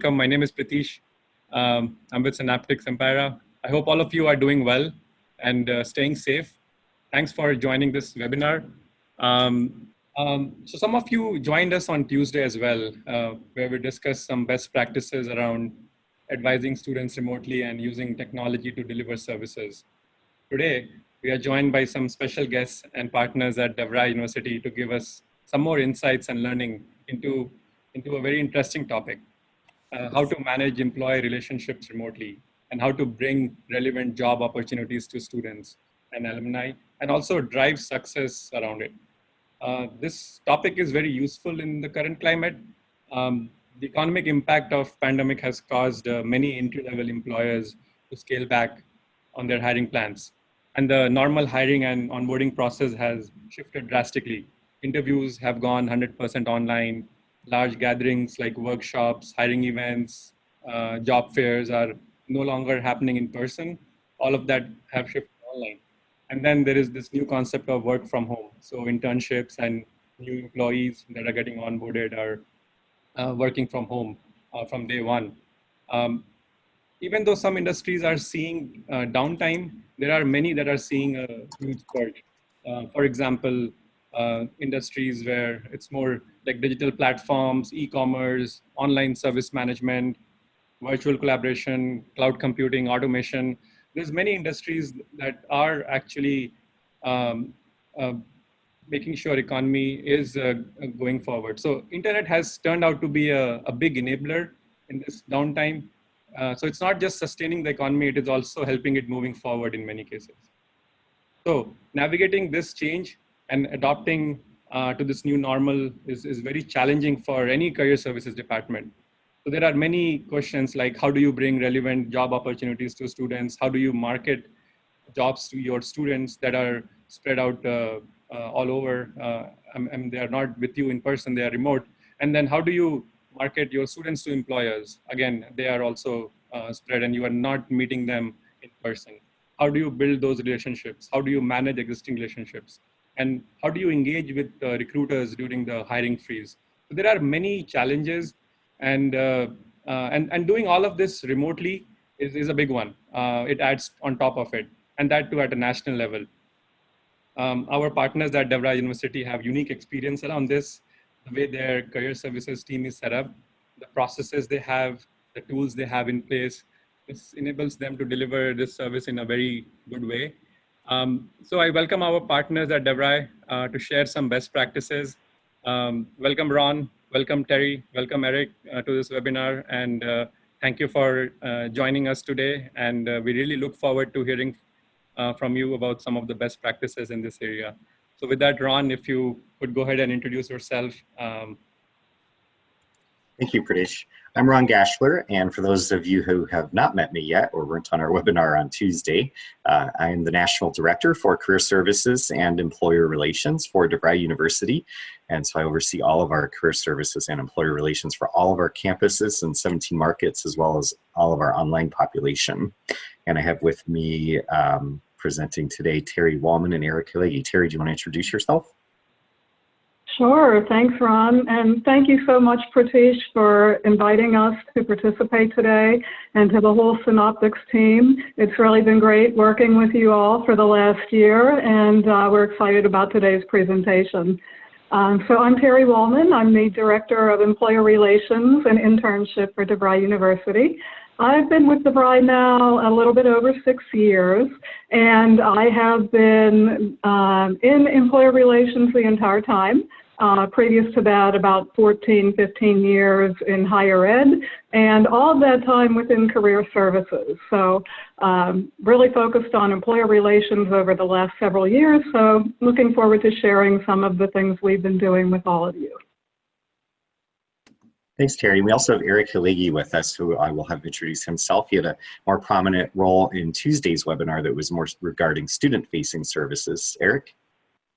welcome. My name is Pratish. I'm with Cynaptx Webinar. I hope all of you are doing well and staying safe. Thanks for joining this webinar. So some of you joined us on Tuesday as well, where we discussed some best practices around advising students remotely and using technology to deliver services. Today, we are joined by some special guests and partners at DeVry University to give us some more insights and learning into a very interesting topic, how to manage employee relationships remotely and how to bring relevant job opportunities to students and alumni and also drive success around it. This topic is very useful in the current climate. The economic impact of pandemic has caused many entry-level employers to scale back on their hiring plans. And the normal hiring and onboarding process has shifted drastically. Interviews have gone 100% online. Large gatherings like workshops, hiring events, job fairs are no longer happening in person. All of that have shifted online. And then there is this new concept of work from home. So internships and new employees that are getting onboarded are working from home from day one. Even though some industries are seeing downtime, there are many that are seeing a huge surge. For example, industries where it's more like digital platforms, e-commerce, online service management, virtual collaboration, cloud computing, automation. There's many industries that are actually making sure economy is going forward. So internet has turned out to be a big enabler in this downtime. So it's not just sustaining the economy, it is also helping it moving forward in many cases. So navigating this change and adopting to this new normal is very challenging for any career services department. So there are many questions like how do you bring relevant job opportunities to students? How do you market jobs to your students that are spread out all over and they are not with you in person, they are remote? And then how do you market your students to employers? Again, they are also spread and you are not meeting them in person. How do you build those relationships? How do you manage existing relationships? And how do you engage with recruiters during the hiring freeze? So there are many challenges, and doing all of this remotely is a big one. It adds on top of it, and that too at a national level. Our partners at DeVry University have unique experience around this, the way their career services team is set up, the processes they have, the tools they have in place. This enables them to deliver this service in a very good way. So I welcome our partners at DeVry to share some best practices. Welcome Ron, welcome Terry, welcome Eric to this webinar, and thank you for joining us today. And we really look forward to hearing from you about some of the best practices in this area. So with that, Ron, if you could go ahead and introduce yourself. Thank you, Pratish. I'm Ron Gashler, and for those of you who have not met me yet or weren't on our webinar on Tuesday, I am the National Director for Career Services and Employer Relations for DeVry University, and so I oversee all of our career services and employer relations for all of our campuses in 17 markets, as well as all of our online population. And I have with me presenting today Terry Wallman and Eric Hillegi. Terry, do you want to introduce yourself? Sure, thanks Ron, and thank you so much Pratish for inviting us to participate today, and to the whole Cynaptx team. It's really been great working with you all for the last year, and we're excited about today's presentation. So I'm Terry Wallman. I'm the Director of Employer Relations and Internship for DeVry University. I've been with DeVry now a little bit over 6 years, and I have been in employer relations the entire time. Previous to that, about 14, 15 years in higher ed, and all of that time within career services. So really focused on employer relations over the last several years, so looking forward to sharing some of the things we've been doing with all of you. Thanks, Terry. We also have Eric Hillegi with us, who I will have introduce himself. He had a more prominent role in Tuesday's webinar that was more regarding student-facing services. Eric?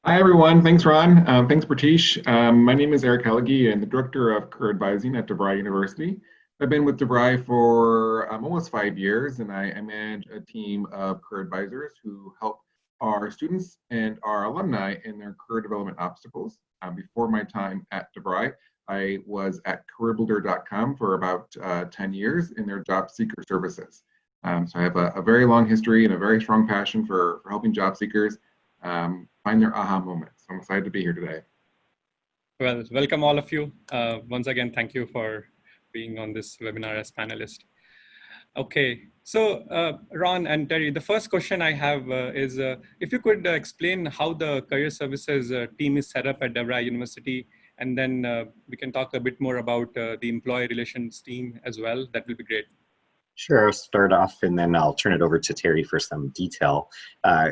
Hi, everyone. Thanks, Ron. Thanks, Pratish. My name is Eric Hillegi, and the Director of Career Advising at DeVry University. I've been with DeVry for almost 5 years, and I manage a team of career advisors who help our students and our alumni in their career development obstacles. Before my time at DeVry, I was at careerbuilder.com for about 10 years in their job seeker services. So I have a very long history and a very strong passion for helping job seekers find their aha moments. So I'm excited to be here today. Well, welcome all of you. Once again, thank you for being on this webinar as panelists. Okay, so Ron and Terry, the first question I have is if you could explain how the career services team is set up at DeVry University, and then we can talk a bit more about the employee relations team as well. That will be great. Sure, I'll start off and then I'll turn it over to Terry for some detail.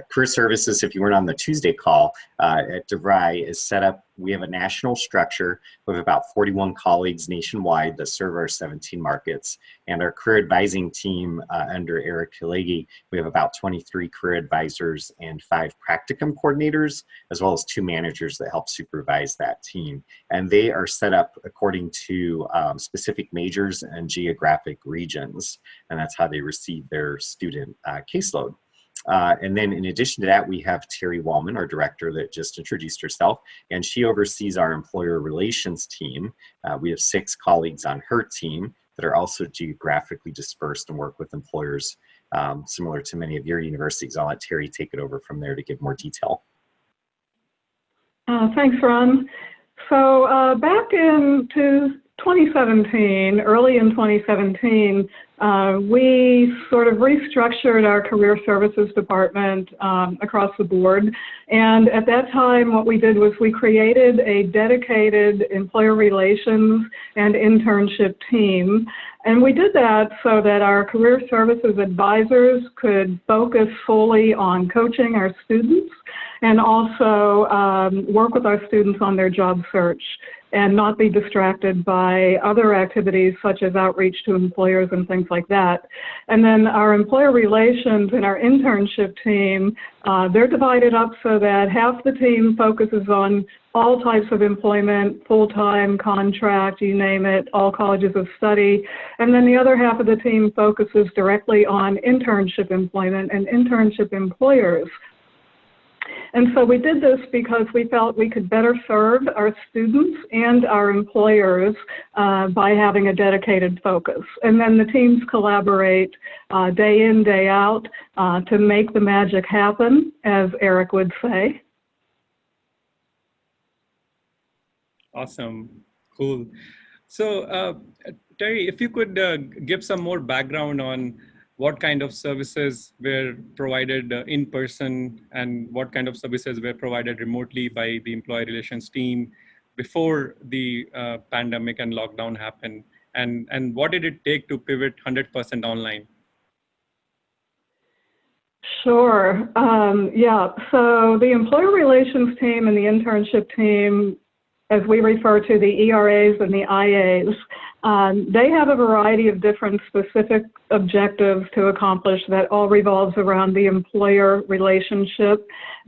Career Services, if you weren't on the Tuesday call, at DeVry is set up. We have a national structure with about 41 colleagues nationwide that serve our 17 markets. And our career advising team under Eric Kalegi, we have about 23 career advisors and 5 practicum coordinators, as well as 2 managers that help supervise that team. And they are set up according to specific majors and geographic regions. And that's how they receive their student caseload. And then in addition to that, we have Terry Wallman, our director that just introduced herself, and she oversees our employer relations team. We have 6 colleagues on her team that are also geographically dispersed and work with employers similar to many of your universities. I'll let Terry take it over from there to give more detail. Thanks, Ron. So back in 2017, early in 2017, we sort of restructured our career services department across the board. And at that time, what we did was we created a dedicated employer relations and internship team. And we did that so that our career services advisors could focus fully on coaching our students and also work with our students on their job search and not be distracted by other activities such as outreach to employers and things like that. And then our employer relations and our internship team, they're divided up so that half the team focuses on all types of employment, full-time, contract, you name it, all colleges of study. And then the other half of the team focuses directly on internship employment and internship employers. And so we did this because we felt we could better serve our students and our employers by having a dedicated focus. And then the teams collaborate day in, day out to make the magic happen, as Eric would say. Awesome, cool. So Terry, if you could give some more background on what kind of services were provided in person and what kind of services were provided remotely by the employee relations team before the pandemic and lockdown happened, and what did it take to pivot 100% online? Sure. Yeah. So the employer relations team and the internship team, as we refer to the ERAs and the IAs, they have a variety of different specific objectives to accomplish that all revolves around the employer relationship.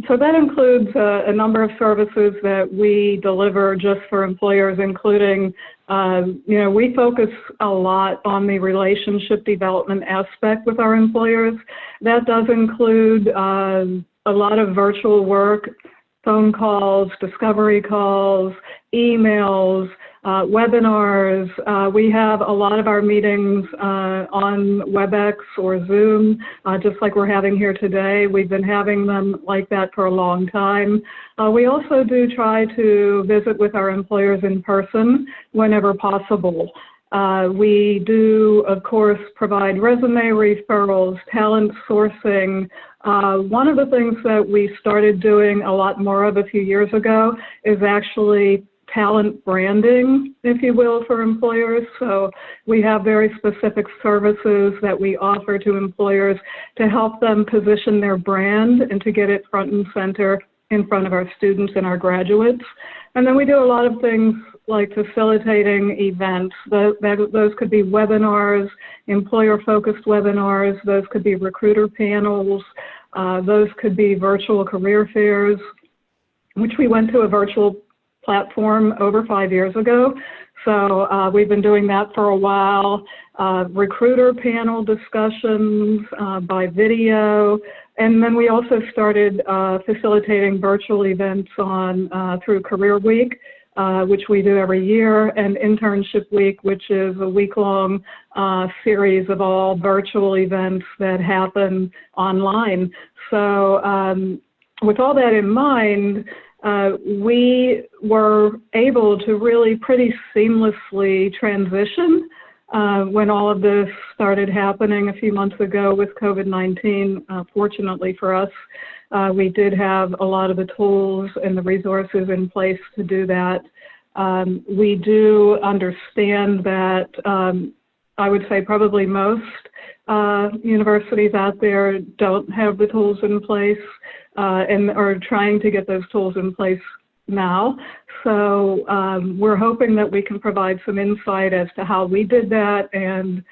So that includes a number of services that we deliver just for employers, including, we focus a lot on the relationship development aspect with our employers. That does include a lot of virtual work, phone calls, discovery calls, emails, webinars. We have a lot of our meetings on WebEx or Zoom, just like we're having here today. We've been having them like that for a long time. We also do try to visit with our employers in person whenever possible. We do, of course, provide resume referrals, talent sourcing. One of the things that we started doing a lot more of a few years ago is actually talent branding, if you will, for employers. So we have very specific services that we offer to employers to help them position their brand and to get it front and center in front of our students and our graduates. And then we do a lot of things like facilitating events. Those could be webinars, employer-focused webinars. Those could be recruiter panels. Those could be virtual career fairs, which we went to a virtual platform over 5 years ago. So we've been doing that for a while. Recruiter panel discussions by video. And then we also started facilitating virtual events through Career Week. which we do every year, and Internship Week, which is a week-long series of all virtual events that happen online. So with all that in mind, we were able to really pretty seamlessly transition when all of this started happening a few months ago with COVID-19. Fortunately for us, we did have a lot of the tools and the resources in place to do that. We do understand that I would say probably most universities out there don't have the tools in place and are trying to get those tools in place now. So we're hoping that we can provide some insight as to how we did that, and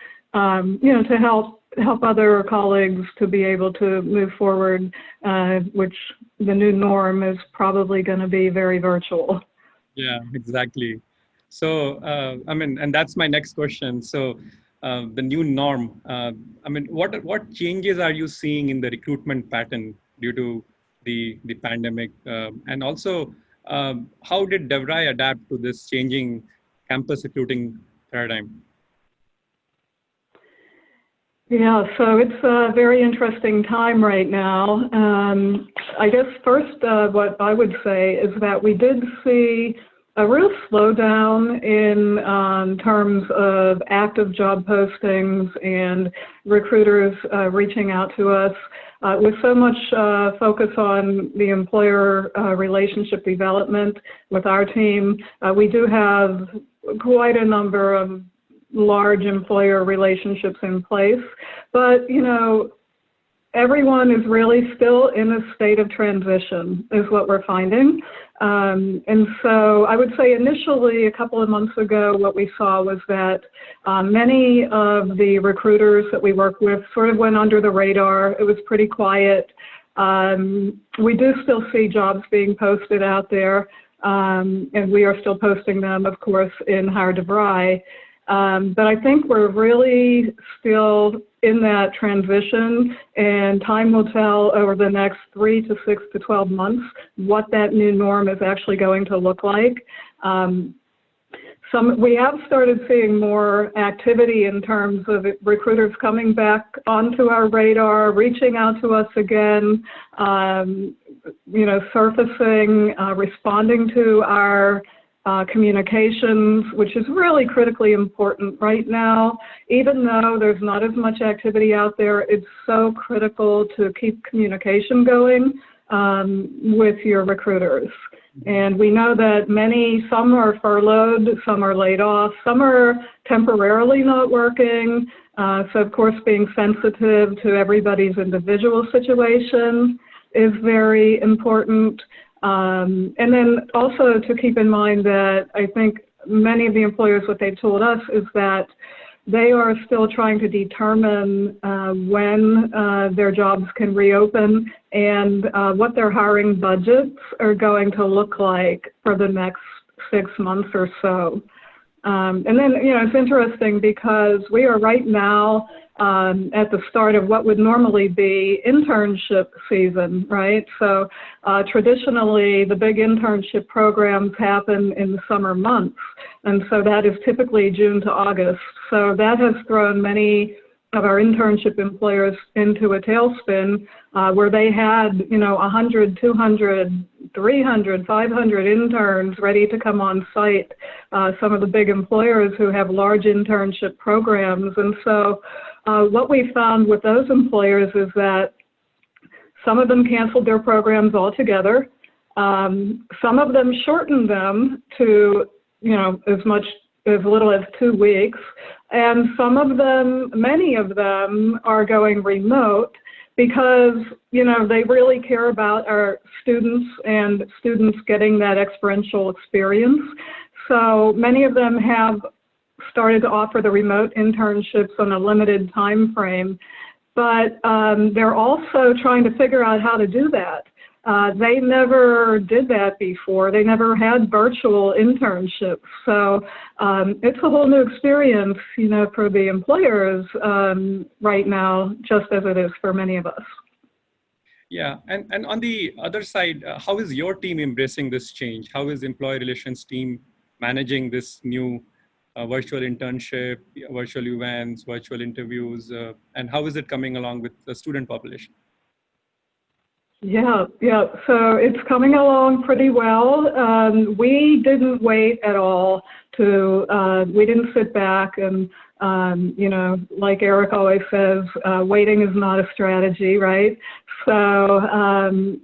you know, to help other colleagues to be able to move forward, which the new norm is probably going to be very virtual. Yeah, exactly. So I mean, and that's my next question. So the new norm, I mean, what changes are you seeing in the recruitment pattern due to the pandemic, and also how did DeVry adapt to this changing campus recruiting paradigm? Yeah, so it's a very interesting time right now. I guess first what I would say is that we did see a real slowdown in terms of active job postings and recruiters reaching out to us. With so much focus on the employer relationship development with our team, we do have quite a number of large employer relationships in place, but you know, everyone is really still in a state of transition is what we're finding. And so I would say initially a couple of months ago, what we saw was that many of the recruiters that we work with sort of went under the radar. It was pretty quiet. We do still see jobs being posted out there, and we are still posting them, of course, in Hire DeVry. But I think we're really still in that transition, and time will tell over the next 3 to 6 to 12 months what that new norm is actually going to look like. We have started seeing more activity in terms of recruiters coming back onto our radar, reaching out to us again, you know, surfacing, responding to our communications, which is really critically important right now. Even though there's not as much activity out there, it's so critical to keep communication going with your recruiters. And we know that some are furloughed, some are laid off, some are temporarily not working. So of course, being sensitive to everybody's individual situation is very important. And then also to keep in mind that I think many of the employers, what they've told us is that they are still trying to determine when their jobs can reopen and what their hiring budgets are going to look like for the next 6 months or so. And then, you know, it's interesting because we are right now at the start of what would normally be internship season, right? So traditionally, the big internship programs happen in the summer months. And so that is typically June to August. So that has thrown many of our internship employers into a tailspin where they had, you know, 100, 200, 300, 500 interns ready to come on site, some of the big employers who have large internship programs. And so what we found with those employers is that some of them canceled their programs altogether. Some of them shortened them to, you know, as little as 2 weeks. And some of them, many of them are going remote because, you know, they really care about our students and students getting that experiential experience. So many of them have started to offer the remote internships on a limited time frame, but they're also trying to figure out how to do that. They never did that before. They never had virtual internships. So it's a whole new experience, you know, for the employers right now, just as it is for many of us. Yeah, and on the other side, how is your team embracing this change? How is employee relations team managing this new virtual internship, virtual events, virtual interviews, and how is it coming along with the student population? Yeah. So it's coming along pretty well. We didn't wait at all we didn't sit back and, like Eric always says, waiting is not a strategy, right? So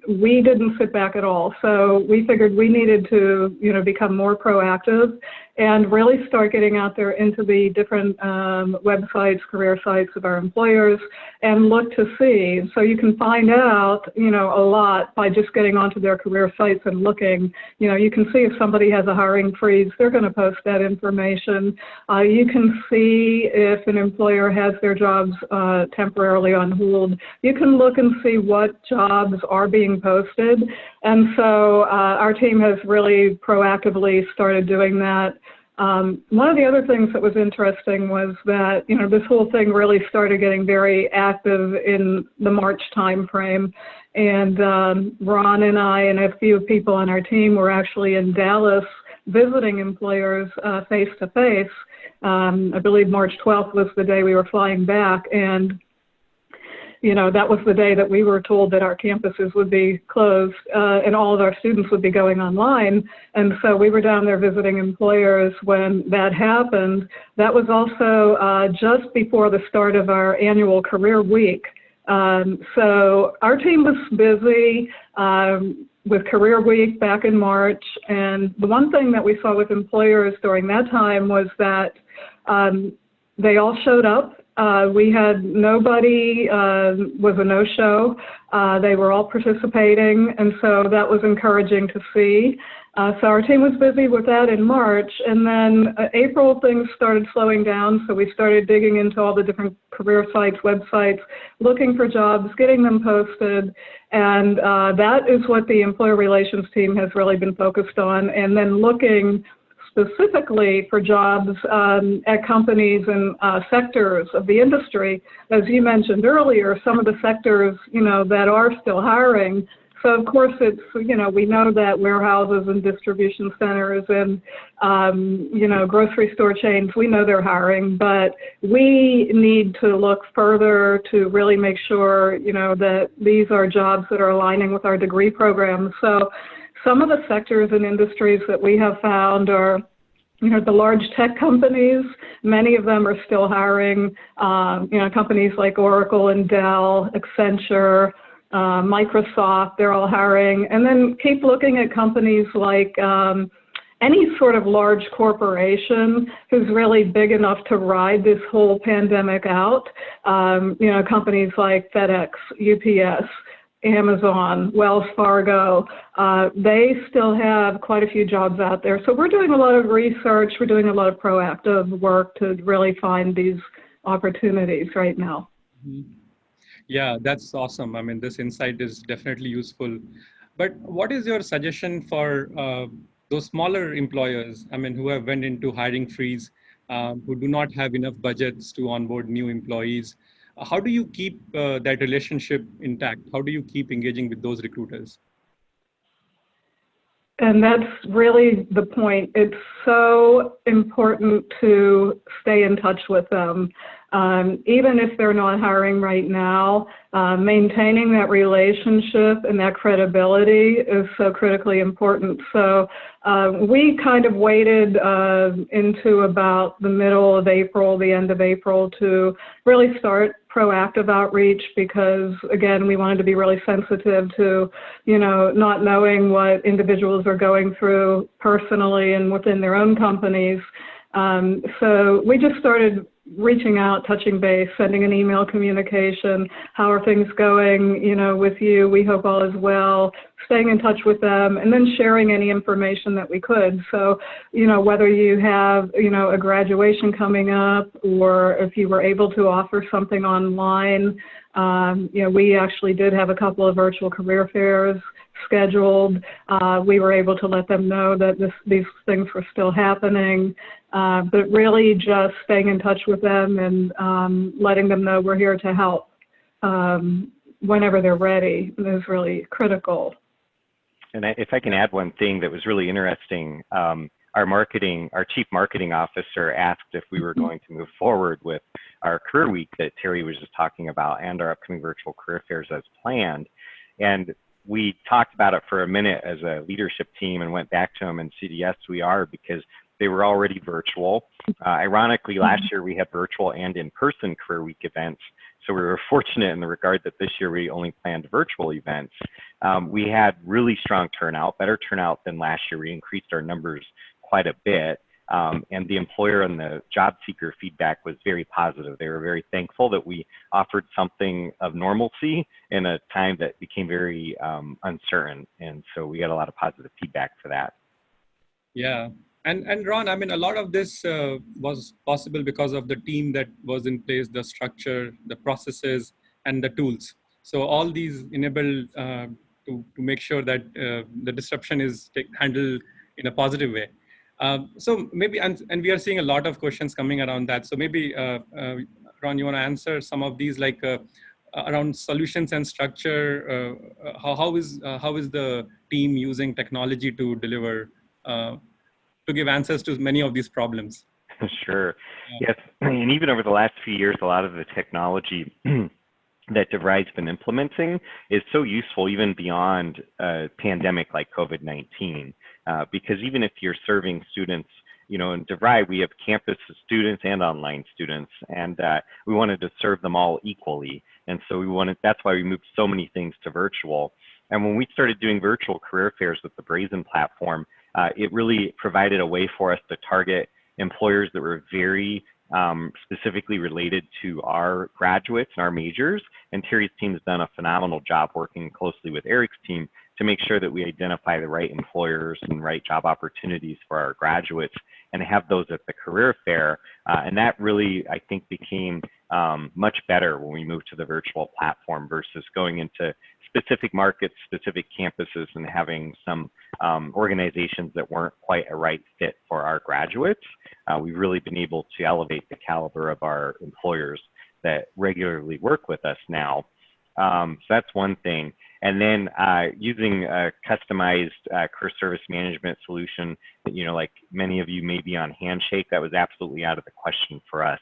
we didn't sit back at all. So we figured we needed to, become more proactive and really start getting out there into the different websites, career sites of our employers and look to see. So you can find out, a lot by just getting onto their career sites and looking. You can see if somebody has a hiring freeze, they're going to post that information. You can see if an employer has their jobs temporarily on hold. You can look and see what jobs are being posted. And so our team has really proactively started doing that. One of the other things that was interesting was that, this whole thing really started getting very active in the March timeframe. And Ron and I and a few people on our team were actually in Dallas visiting employers face-to-face. I believe March 12th was the day we were flying back. And that was the day that we were told that our campuses would be closed and all of our students would be going online. And so we were down there visiting employers when that happened. That was also just before the start of our annual career week. So our team was busy with Career Week back in March. And the one thing that we saw with employers during that time was that they all showed up. We had nobody was a no-show. They were all participating, and so that was encouraging to see. So our team was busy with that in March, and then April things started slowing down, so we started digging into all the different career sites, websites, looking for jobs, getting them posted, and that is what the employer relations team has really been focused on, and then looking specifically for jobs at companies and sectors of the industry. As you mentioned earlier, some of the sectors, that are still hiring. So of course it's, we know that warehouses and distribution centers and, grocery store chains, we know they're hiring, but we need to look further to really make sure, that these are jobs that are aligning with our degree programs. So some of the sectors and industries that we have found are, the large tech companies. Many of them are still hiring, companies like Oracle and Dell, Accenture, Microsoft, they're all hiring. And then keep looking at companies like any sort of large corporation who's really big enough to ride this whole pandemic out. Companies like FedEx, UPS, Amazon, Wells Fargo, they still have quite a few jobs out there. So we're doing a lot of research, we're doing a lot of proactive work to really find these opportunities right now. Mm-hmm. Yeah, that's awesome. I mean, this insight is definitely useful. But what is your suggestion for those smaller employers, who have went into hiring freeze, who do not have enough budgets to onboard new employees? How do you keep that relationship intact? How do you keep engaging with those recruiters? And that's really the point. It's so important to stay in touch with them. Even if they're not hiring right now, maintaining that relationship and that credibility is so critically important. So we kind of waited into about the middle of April, the end of April, to really start proactive outreach because, again, we wanted to be really sensitive to, not knowing what individuals are going through personally and within their own companies. So we just started reaching out, touching base, sending an email communication. How are things going, with you? We hope all is well. Staying in touch with them and then sharing any information that we could. So, whether you have, a graduation coming up or if you were able to offer something online, we actually did have a couple of virtual career fairs scheduled. We were able to let them know that these things were still happening, but really just staying in touch with them and letting them know we're here to help. whenever they're ready is really critical. And if I can add one thing that was really interesting, our chief marketing officer asked if we were going to move forward with our career week that Terry was just talking about and our upcoming virtual career fairs as planned. And we talked about it for a minute as a leadership team and went back to them and said, yes, we are, because they were already virtual. Ironically, last year we had virtual and in-person career week events. So we were fortunate in the regard that this year we only planned virtual events. We had really strong turnout, better turnout than last year. We increased our numbers quite a bit. And the employer and the job seeker feedback was very positive. They were very thankful that we offered something of normalcy in a time that became very uncertain. And so we got a lot of positive feedback for that. Yeah. And Ron, I mean, a lot of this was possible because of the team that was in place, the structure, the processes, and the tools. So all these enabled to make sure that the disruption is handled in a positive way. So maybe, and we are seeing a lot of questions coming around that. So maybe, Ron, you want to answer some of these, like around solutions and structure? How is the team using technology to deliver, to give answers to many of these problems? Sure. Yes. And even over the last few years, a lot of the technology that DeVry's been implementing is so useful even beyond a pandemic like COVID-19. Because even if you're serving students, you know, in DeVry, we have campus students and online students, and we wanted to serve them all equally. And so that's why we moved so many things to virtual. And when we started doing virtual career fairs with the Brazen platform, it really provided a way for us to target employers that were very specifically related to our graduates and our majors. And Terry's team has done a phenomenal job working closely with Eric's team to make sure that we identify the right employers and right job opportunities for our graduates and have those at the career fair. And that really, I think, became much better when we moved to the virtual platform versus going into specific markets, specific campuses, and having some organizations that weren't quite a right fit for our graduates. We've really been able to elevate the caliber of our employers that regularly work with us now. So that's one thing. And then using a customized career service management solution that, you know, like many of you may be on Handshake, that was absolutely out of the question for us.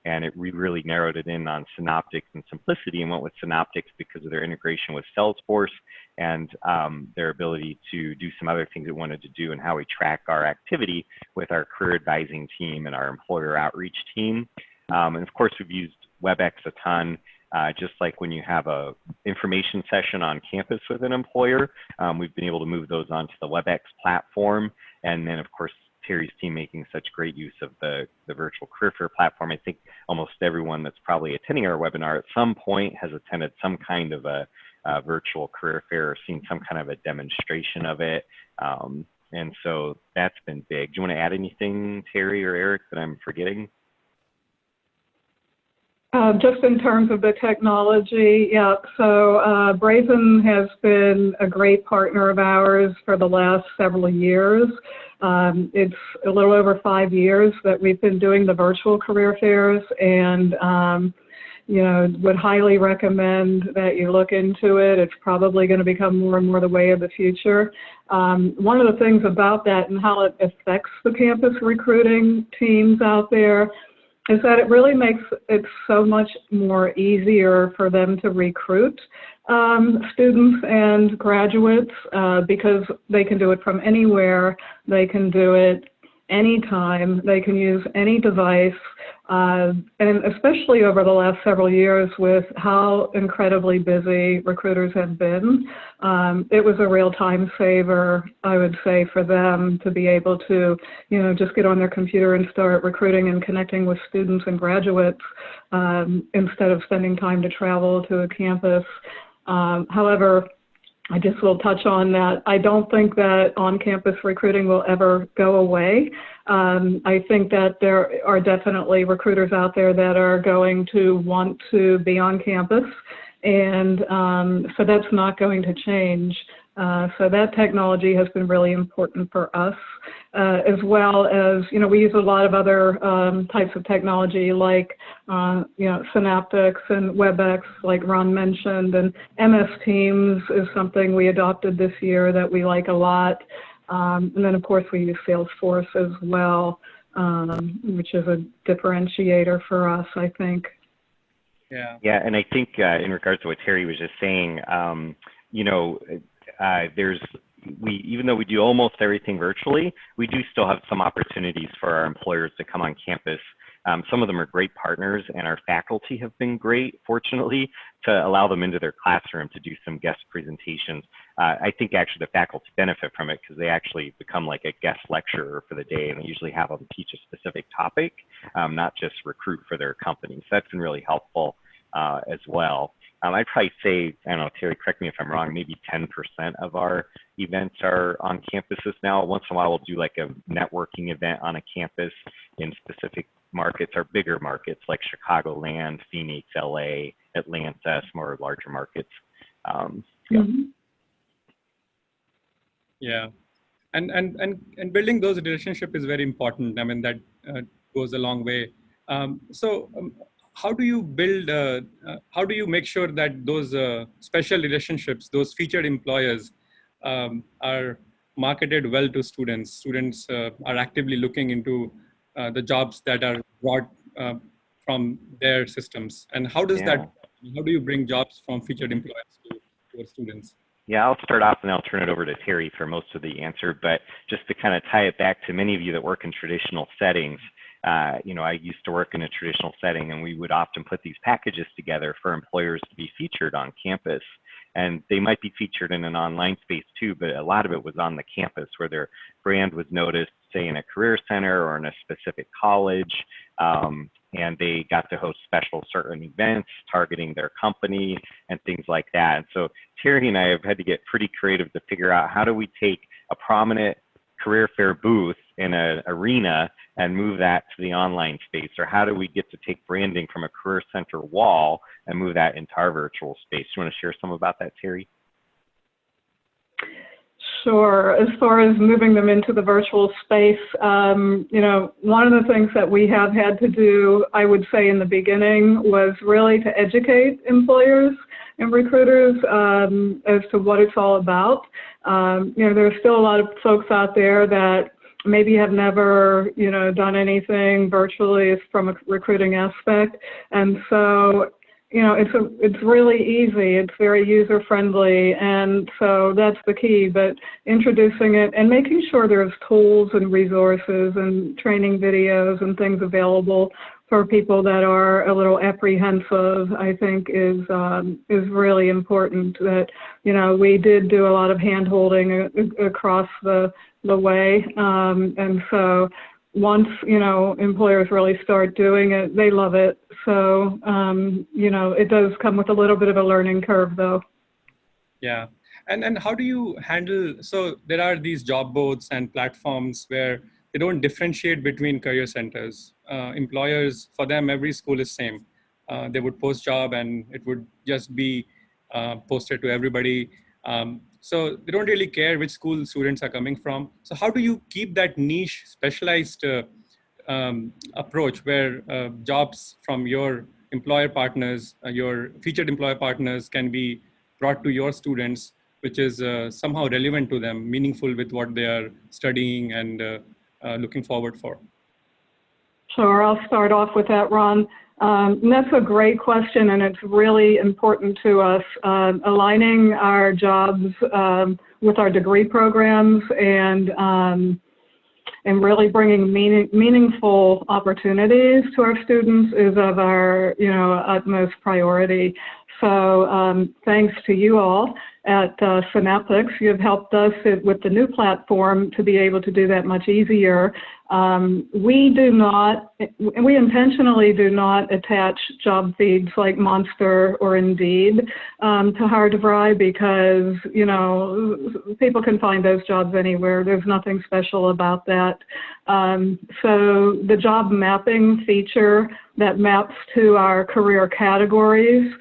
And we really narrowed it in on Cynaptx and simplicity and went with Cynaptx because of their integration with Salesforce and their ability to do some other things we wanted to do and how we track our activity with our career advising team and our employer outreach team. And of course, we've used WebEx a ton. Just like when you have a information session on campus with an employer, we've been able to move those onto the WebEx platform. And then of course, Terry's team making such great use of the virtual career fair platform. I think almost everyone that's probably attending our webinar at some point has attended some kind of a virtual career fair or seen some kind of a demonstration of it. And so that's been big. Do you want to add anything, Terry or Eric, that I'm forgetting? Just in terms of the technology, yeah, so Brazen has been a great partner of ours for the last several years. It's a little over 5 years that we've been doing the virtual career fairs, and you know, would highly recommend that you look into it. It's probably going to become more and more the way of the future. One of the things about that and how it affects the campus recruiting teams out there is that it really makes it so much more easier for them to recruit students and graduates because they can do it from anywhere. They can do it anytime. They can use any device. And especially over the last several years with how incredibly busy recruiters have been, it was a real time saver, I would say, for them to be able to, you know, just get on their computer and start recruiting and connecting with students and graduates instead of spending time to travel to a campus. However, I just will touch on that. I don't think that on-campus recruiting will ever go away. I think that there are definitely recruiters out there that are going to want to be on campus, and so that's not going to change. So that technology has been really important for us. as well as, we use a lot of other types of technology like, Cynaptx and WebEx, like Ron mentioned, and MS Teams is something we adopted this year that we like a lot. And then, of course, we use Salesforce as well, which is a differentiator for us, I think. Yeah. Yeah, and I think in regards to what Terry was just saying, even though we do almost everything virtually, we do still have some opportunities for our employers to come on campus. Some of them are great partners, and our faculty have been great, fortunately, to allow them into their classroom to do some guest presentations. I think actually the faculty benefit from it because they actually become like a guest lecturer for the day, and they usually have them teach a specific topic, not just recruit for their company. So that's been really helpful as well. I'd probably say, I don't know, Terry, correct me if I'm wrong, maybe 10% of our events are on campuses now. Once in a while, we'll do like a networking event on a campus in specific markets, or bigger markets like Chicagoland, Phoenix, LA, Atlanta, some more larger markets. Yeah. Mm-hmm. Yeah. And building those relationships is very important. I mean, that goes a long way. How do you build, how do you make sure that those special relationships, those featured employers are marketed well to students? Students are actively looking into the jobs that are brought from their systems. And how does that, how do you bring jobs from featured employers to your students? Yeah, I'll start off and I'll turn it over to Terry for most of the answer, but just to kind of tie it back to many of you that work in traditional settings, I used to work in a traditional setting, and we would often put these packages together for employers to be featured on campus. And they might be featured in an online space too, but a lot of it was on the campus where their brand was noticed, say in a career center or in a specific college. And they got to host special certain events targeting their company and things like that. And so Terry and I have had to get pretty creative to figure out how do we take a prominent career fair booth in an arena and move that to the online space, or how do we get to take branding from a career center wall and move that into our virtual space? Do you want to share some about that, Terry? Sure. As far as moving them into the virtual space, one of the things that we have had to do, I would say in the beginning, was really to educate employers and recruiters as to what it's all about. There's still a lot of folks out there that maybe have never, done anything virtually from a recruiting aspect. And so, it's really easy. It's very user-friendly. And so that's the key, but introducing it and making sure there's tools and resources and training videos and things available for people that are a little apprehensive, I think is really important. That, we did do a lot of hand-holding across the way. And so once, employers really start doing it, they love it. So, it does come with a little bit of a learning curve though. Yeah. And how do you handle, so there are these job boards and platforms where they don't differentiate between career centers. Employers, for them, every school is same. They would post job and it would just be posted to everybody. So they don't really care which school students are coming from. So how do you keep that niche specialized approach where jobs from your employer partners, your featured employer partners can be brought to your students, which is somehow relevant to them, meaningful with what they are studying and looking forward for? Sure, I'll start off with that, Ron. And that's a great question, and it's really important to us, aligning our jobs with our degree programs and really bringing meaningful opportunities to our students is of our, utmost priority. So thanks to you all at Cynaptx, you've helped us with the new platform to be able to do that much easier. We intentionally do not attach job feeds like Monster or Indeed to Hire DeVry because, people can find those jobs anywhere. There's nothing special about that. So the job mapping feature that maps to our career categories,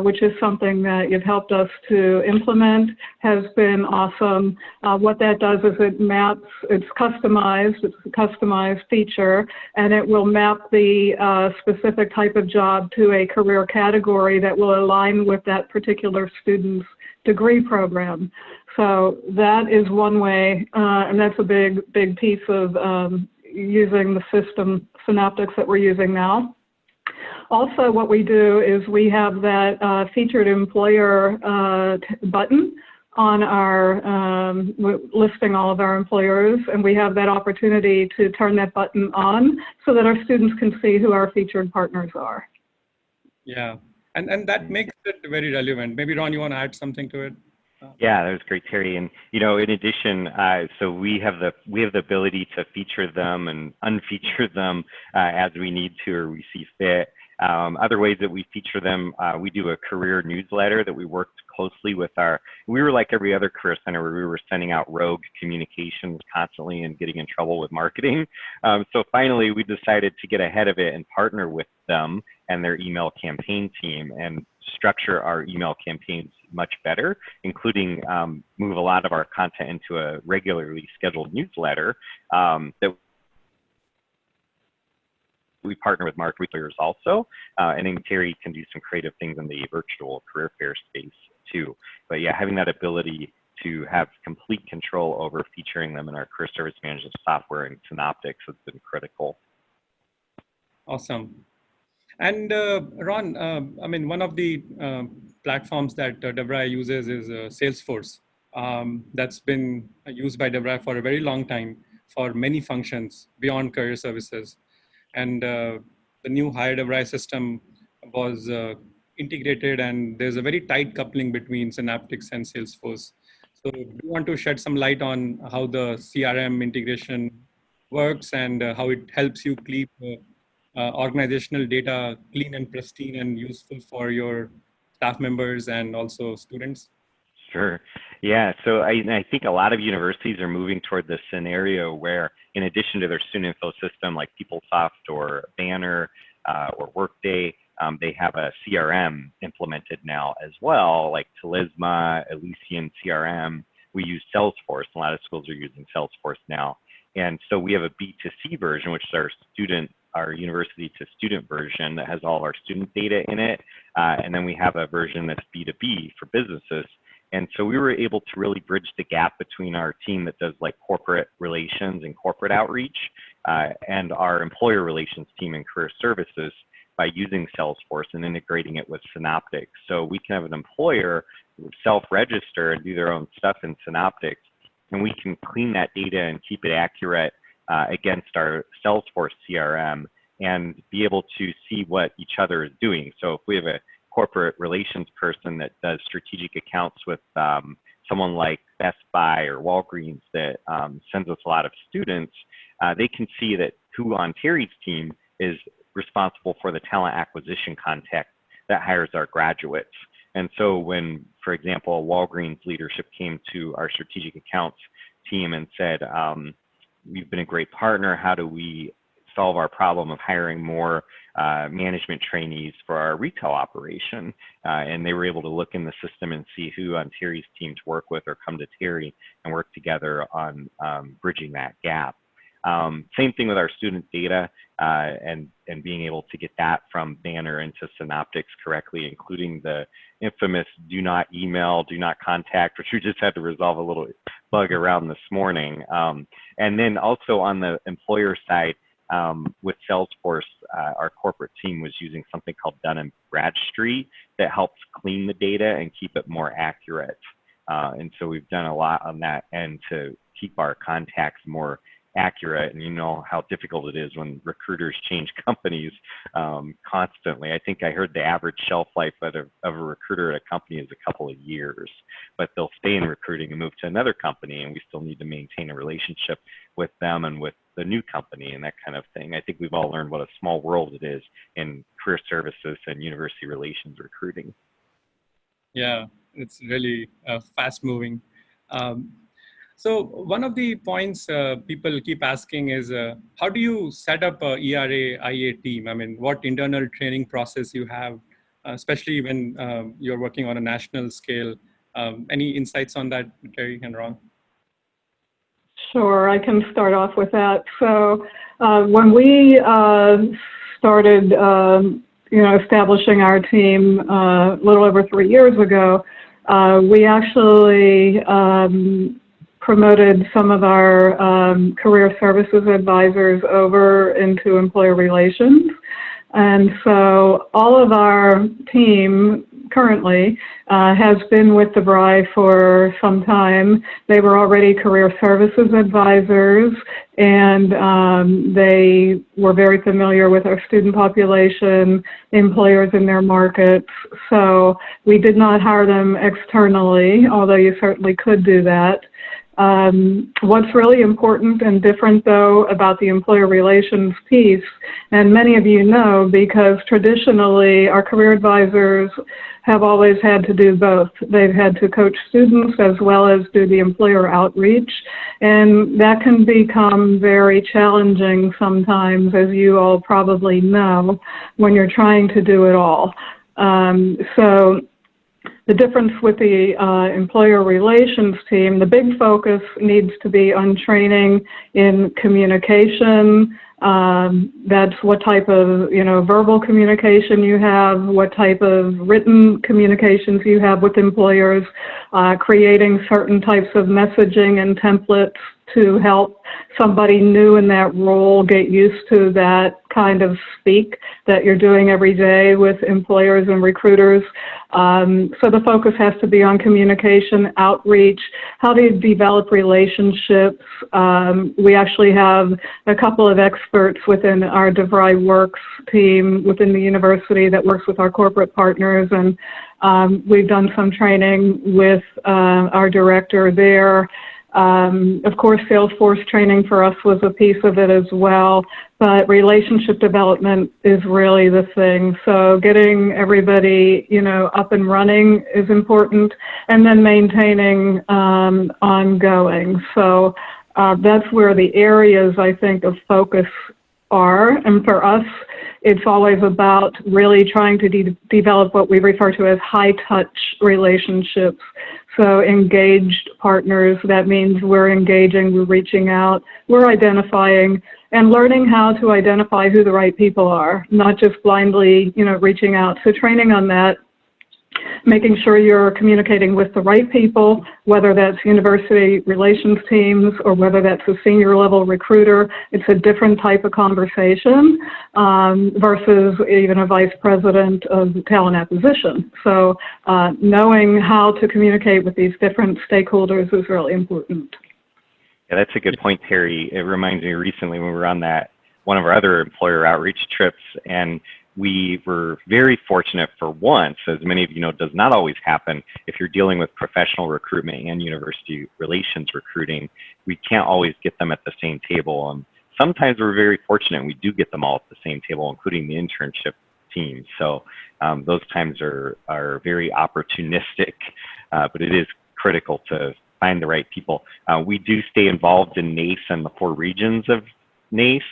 which is something that you've helped us to implement has been awesome. What that does is it maps, it's a customized feature, and it will map the specific type of job to a career category that will align with that particular student's degree program. So that is one way, and that's a big piece of using the system Cynaptx that we're using now. Also, what we do is we have that featured employer button on our listing all of our employers, and we have that opportunity to turn that button on so that our students can see who our featured partners are. Yeah, and that makes it very relevant. Maybe Ron, you want to add something to it? Yeah, that was great, Terry. And in addition, so we have the ability to feature them and unfeature them as we need to or we see fit. Other ways that we feature them, we do a career newsletter that we worked closely with we were like every other career center where we were sending out rogue communications constantly and getting in trouble with marketing. So finally, we decided to get ahead of it and partner with them and their email campaign team and structure our email campaigns much better, including move a lot of our content into a regularly scheduled newsletter that we partner with marketers also, and then Terry can do some creative things in the virtual career fair space too. But yeah, having that ability to have complete control over featuring them in our career service management software and Cynaptx has been critical. Awesome. And Ron, I mean, one of the platforms that DeVry uses is Salesforce. That's been used by DeVry for a very long time for many functions beyond career services. And the new hire DeVry system was integrated, and there's a very tight coupling between Cynaptx and Salesforce. So do you want to shed some light on how the CRM integration works and how it helps you keep organizational data clean and pristine and useful for your staff members and also students? Sure. Yeah. So I think a lot of universities are moving toward this scenario where, in addition to their student info system like PeopleSoft or Banner or Workday, they have a CRM implemented now as well, like Talisma, Elysian CRM. We use Salesforce. A lot of schools are using Salesforce now. And so we have a B2C version, which is our university to student version that has all of our student data in it. And then we have a version that's B2B for businesses. And so we were able to really bridge the gap between our team that does like corporate relations and corporate outreach and our employer relations team in career services by using Salesforce and integrating it with Cynaptx. So we can have an employer self-register and do their own stuff in Cynaptx, and we can clean that data and keep it accurate against our Salesforce CRM and be able to see what each other is doing. So if we have a corporate relations person that does strategic accounts with someone like Best Buy or Walgreens that sends us a lot of students, they can see that who on Terry's team is responsible for the talent acquisition contact that hires our graduates. And so when, for example, Walgreens leadership came to our strategic accounts team and said, we've been a great partner, how do we solve our problem of hiring more management trainees for our retail operation? And they were able to look in the system and see who on Terry's team to work with or come to Terry and work together on bridging that gap. Same thing with our student data and being able to get that from Banner into Cynaptx correctly, including the infamous do not email, do not contact, which we just had to resolve a little bug around this morning. And then also on the employer side, with Salesforce, our corporate team was using something called Dun & Bradstreet that helps clean the data and keep it more accurate. And so we've done a lot on that end to keep our contacts more accurate. And you know how difficult it is when recruiters change companies constantly. I think I heard the average shelf life of a recruiter at a company is a couple of years, but they'll stay in recruiting and move to another company, and we still need to maintain a relationship with them and with the new company and that kind of thing. I think we've all learned what a small world it is in career services and university relations recruiting. Yeah, it's really fast moving. So one of the points people keep asking is, how do you set up a ERA IA team? I mean, what internal training process you have, especially when you're working on a national scale? Any insights on that, Terry and Ron? Sure, I can start off with that. So when we started, establishing our team a little over 3 years ago, we actually promoted some of our career services advisors over into employer relations. And so all of our team currently has been with DeVry for some time. They were already career services advisors, and they were very familiar with our student population, employers in their markets. So we did not hire them externally, although you certainly could do that. What's really important and different, though, about the employer relations piece, and many of you know, because traditionally our career advisors have always had to do both. They've had to coach students as well as do the employer outreach, and that can become very challenging sometimes, as you all probably know, when you're trying to do it all. So the difference with the employer relations team, the big focus needs to be on training in communication. That's what type of, verbal communication you have, what type of written communications you have with employers, creating certain types of messaging and templates to help somebody new in that role get used to that kind of speak that you're doing every day with employers and recruiters. So the focus has to be on communication, outreach, how do you develop relationships. We actually have a couple of experts within our DeVry Works team within the university that works with our corporate partners, and we've done some training with our director there. Of course, Salesforce training for us was a piece of it as well, but relationship development is really the thing. So getting everybody, up and running is important, and then maintaining ongoing. So that's where the areas, I think, of focus are. And for us, it's always about really trying to develop what we refer to as high-touch relationships. So engaged partners, that means we're engaging, we're reaching out, we're identifying, and learning how to identify who the right people are, not just blindly, reaching out. So training on that, making sure you're communicating with the right people, whether that's university relations teams or whether that's a senior level recruiter. It's a different type of conversation versus even a vice president of talent acquisition. So knowing how to communicate with these different stakeholders is really important. Yeah, that's a good point, Terry. It reminds me recently when we were on one of our other employer outreach trips, and we were very fortunate for once, as many of you know, does not always happen. If you're dealing with professional recruitment and university relations recruiting, we can't always get them at the same table. And sometimes we're very fortunate and we do get them all at the same table, including the internship team. So those times are very opportunistic, but it is critical to find the right people. We do stay involved in NACE and the 4 regions of NACE,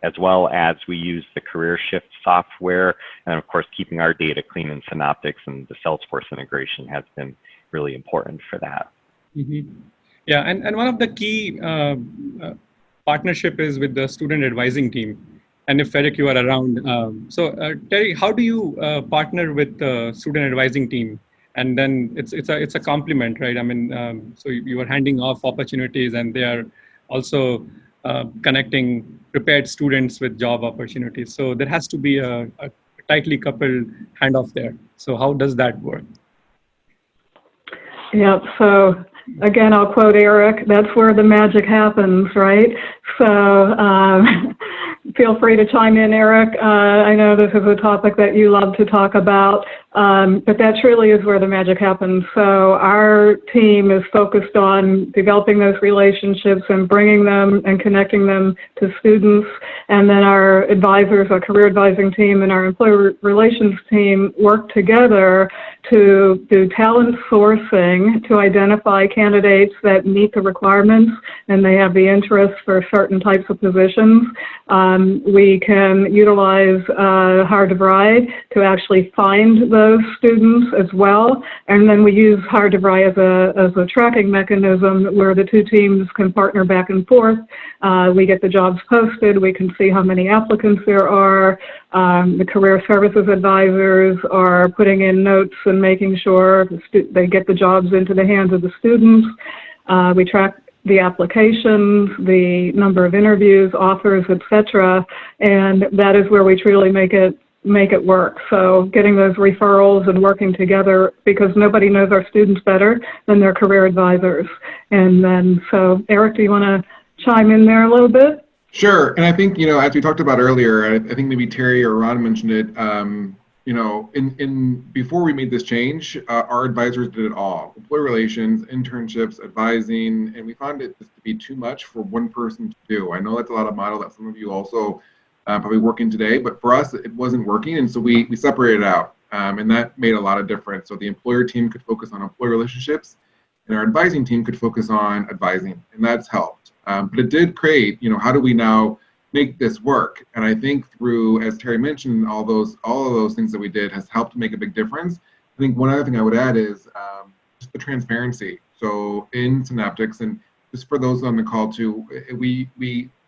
as well as we use the Career Shift software, and of course keeping our data clean in Cynaptx, and the Salesforce integration has been really important for that. Mm-hmm. Yeah, and one of the key partnership is with the student advising team. And if Eric, you are around, Terry, how do you partner with the student advising team? And then it's a complement, right? I mean, so you are handing off opportunities, and they are also connecting prepared students with job opportunities. So there has to be a tightly coupled handoff there. So how does that work? Yeah, so again, I'll quote Eric, that's where the magic happens, right? So feel free to chime in, Eric. I know this is a topic that you love to talk about, but that truly is where the magic happens. So our team is focused on developing those relationships and bringing them and connecting them to students. And then our advisors, our career advising team and our employer relations team work together to do talent sourcing to identify candidates that meet the requirements and they have the interest for certain types of positions. We can utilize Hire DeVry to actually find those students as well. And then we use Hire DeVry as a tracking mechanism where the two teams can partner back and forth. We get the jobs posted. We can see how many applicants there are. The career services advisors are putting in notes and making sure they get the jobs into the hands of the students. We track the applications, the number of interviews, offers, etc., and that is where we truly make it work. So getting those referrals and working together, because nobody knows our students better than their career advisors. And then, so Eric, do you want to chime in there a little bit? Sure, and I think, you know, as we talked about earlier, I think maybe Terry or Ron mentioned it, you know, before we made this change, our advisors did it all: employee relations, internships, advising, and we found it just to be too much for one person to do. I know that's a lot of model that some of you also probably work in today, but for us, it wasn't working, and so we separated out, and that made a lot of difference. So the employer team could focus on employee relationships, and our advising team could focus on advising, and that's helped. But it did create, you know, how do we now make this work? And I think through, as Terry mentioned, all of those things that we did has helped make a big difference. I think one other thing I would add is just the transparency. So in Cynaptx, and just for those on the call too, we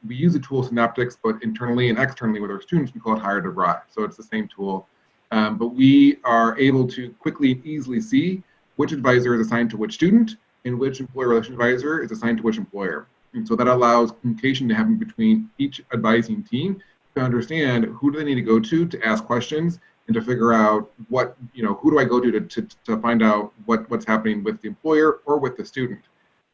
use the tool Cynaptx, but internally and externally with our students, we call it Hire DeVry. So it's the same tool, but we are able to quickly and easily see which advisor is assigned to which student and which employee relations advisor is assigned to which employer. And so that allows communication to happen between each advising team to understand who do they need to go to ask questions and to figure out what, you know, who do I go to find out what's happening with the employer or with the student.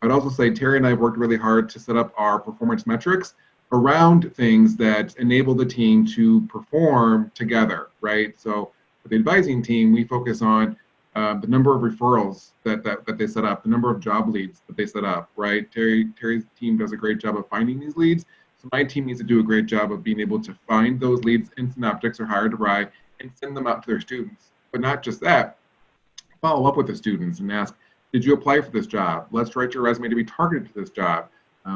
I'd also say Terry and I have worked really hard to set up our performance metrics around things that enable the team to perform together, right? So for the advising team, we focus on the number of referrals that they set up, the number of job leads that they set up, right? Terry's team does a great job of finding these leads. So my team needs to do a great job of being able to find those leads in Cynaptx or Hire DeVry and send them out to their students. But not just that, follow up with the students and ask, did you apply for this job? Let's write your resume to be targeted to this job.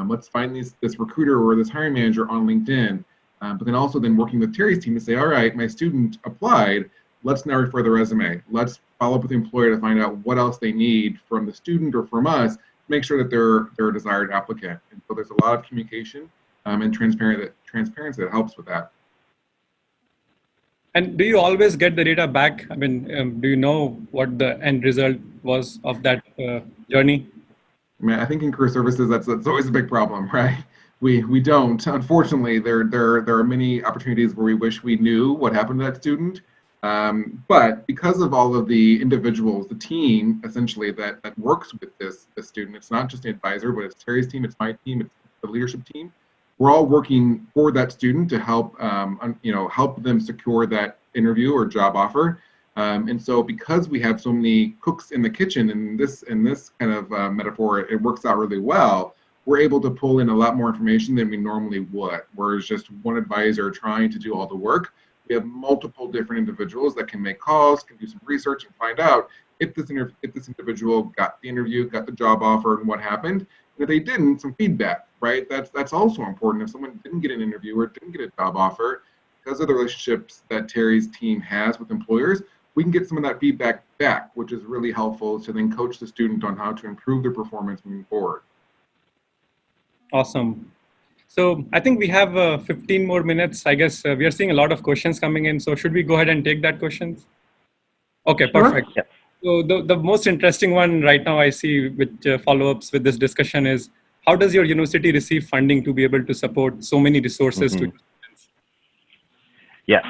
Let's find this recruiter or this hiring manager on LinkedIn. But then also then working with Terry's team to say, all right, my student applied, let's now refer the resume. Let's follow up with the employer to find out what else they need from the student or from us to make sure that they're a desired applicant. And so there's a lot of communication and transparency that helps with that. And do you always get the data back? I mean, do you know what the end result was of that journey? I mean, I think in career services, that's always a big problem, right? We don't. Unfortunately, there are many opportunities where we wish we knew what happened to that student. But because of all of the individuals, the team essentially that works with this student, it's not just the advisor, but it's Terry's team, it's my team, it's the leadership team. We're all working for that student to help, help them secure that interview or job offer. And so because we have so many cooks in the kitchen in this kind of metaphor, it works out really well. We're able to pull in a lot more information than we normally would, whereas just one advisor trying to do all the work. We have multiple different individuals that can make calls, can do some research and find out if this individual got the interview, got the job offer, and what happened. And if they didn't, some feedback, right? That's also important. If someone didn't get an interview or didn't get a job offer, because of the relationships that Terry's team has with employers, we can get some of that feedback back, which is really helpful to then coach the student on how to improve their performance moving forward. Awesome. So I think we have 15 more minutes. I guess we are seeing a lot of questions coming in. So should we go ahead and take that questions? Okay, perfect. Sure. So the most interesting one right now I see with follow-ups with this discussion is, how does your university receive funding to be able to support so many resources to students? Yes,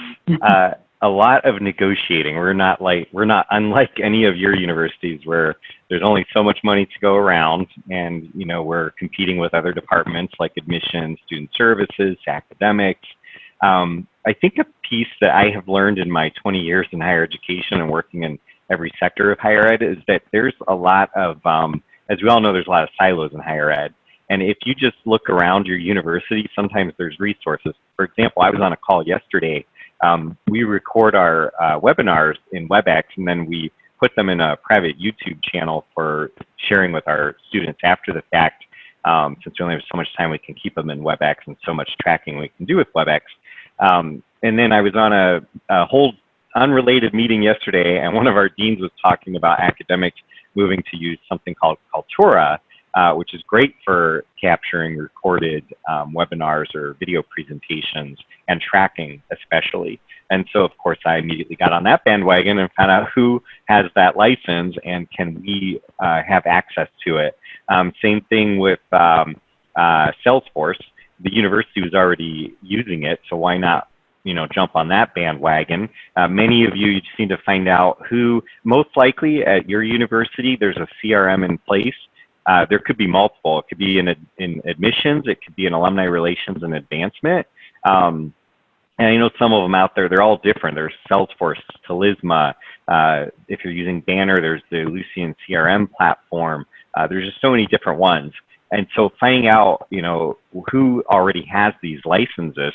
a lot of negotiating. We're not unlike any of your universities where there's only so much money to go around, and we're competing with other departments like admissions, student services, academics. I think a piece that I have learned in my 20 years in higher education and working in every sector of higher ed is that there's a lot of, as we all know, there's a lot of silos in higher ed. And if you just look around your university, sometimes there's resources. For example, I was on a call yesterday. We record our webinars in WebEx, and then we put them in a private YouTube channel for sharing with our students after the fact. Since we only have so much time, we can keep them in WebEx and so much tracking we can do with WebEx. And then I was on a whole unrelated meeting yesterday, and one of our deans was talking about academics moving to use something called Kaltura, which is great for capturing recorded webinars or video presentations and tracking especially. And so, of course, I immediately got on that bandwagon and found out who has that license and can we have access to it. Same thing with Salesforce. The university was already using it, so why not, you know, jump on that bandwagon? Many of you seem to find out who, most likely at your university, there's a CRM in place. There could be multiple. It could be in admissions. It could be in alumni relations and advancement. And I know some of them out there, they're all different. There's Salesforce, Talisma. If you're using Banner, there's the Lucian CRM platform. There's just so many different ones. And so finding out, you know, who already has these licenses.